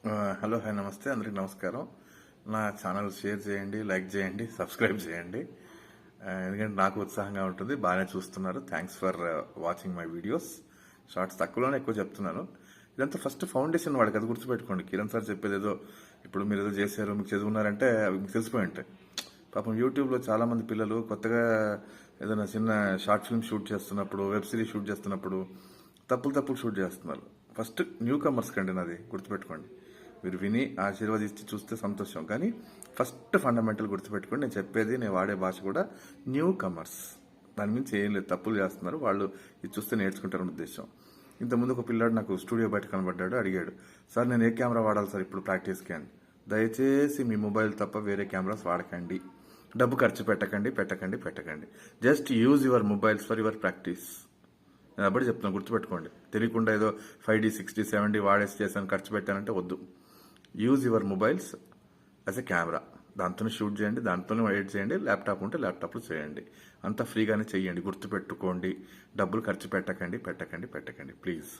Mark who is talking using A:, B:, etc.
A: Hello hi నమస్తే, అందరికి నమస్కారం. నా ఛానల్ షేర్ చేయండి, లైక్ చేయండి, సబ్స్క్రైబ్ చేయండి. ఎందుకంటే నాకు ఉత్సాహంగా ఉంటుంది. బాగానే చూస్తున్నారు. Thanks for watching my videos. Shorts తక్కువలోనే ఎక్కువ చెప్తున్నాను. ఇదంతా ఫస్ట్ ఫౌండేషన్ వాడికి, అది గుర్తుపెట్టుకోండి. కిరణ్ సార్ చెప్పేది ఏదో ఇప్పుడు మీరు ఏదో చేశారు, మీకు చదువున్నారంటే అవి మీకు తెలిసిపోయి ఉంటాయి. పాపం యూట్యూబ్లో చాలామంది పిల్లలు కొత్తగా ఏదైనా చిన్న షార్ట్ ఫిల్మ్ షూట్ చేస్తున్నప్పుడు, వెబ్ సిరీస్ షూట్ చేస్తున్నప్పుడు తప్పులు షూట్ చేస్తున్నారు. ఫస్ట్ న్యూ కమర్స్ కండి, నాది గుర్తుపెట్టుకోండి. మీరు విని ఆశీర్వదించి చూస్తే సంతోషం, కానీ ఫస్ట్ ఫండమెంటల్ గుర్తుపెట్టుకోండి. నేను చెప్పేది, నేను వాడే భాష కూడా న్యూ కమర్స్. దాని మించి ఏం లేదు. తప్పులు చేస్తున్నారు వాళ్ళు, ఇది చూస్తే నేర్చుకుంటారని ఉద్దేశం. ఇంతకుముందు ఒక పిల్లాడు నాకు స్టూడియో బయట కనబడ్డాడు. అడిగాడు, సార్ నేను ఏ కెమెరా వాడాలి సార్ ఇప్పుడు ప్రాక్టీస్కి అని. దయచేసి మీ మొబైల్ తప్ప వేరే కెమెరాస్ వాడకండి. డబ్బు ఖర్చు పెట్టకండి. Just use your mobiles for your practice. నేను అప్పుడు చెప్తున్నాను, గుర్తుపెట్టుకోండి. తెలియకుండా ఏదో 5D 60 70 వాడేసి చేశాను, ఖర్చు పెట్టానంటే వద్దు. Use your mobiles as a camera. దాంతోనే షూట్ చేయండి, దాంతోనే ఎడిట్ చేయండి. ల్యాప్టాప్ ఉంటే ల్యాప్టాప్లో చేయండి. అంతా ఫ్రీగానే చేయండి. గుర్తుపెట్టుకోండి, డబ్బులు ఖర్చు పెట్టకండి ప్లీజ్.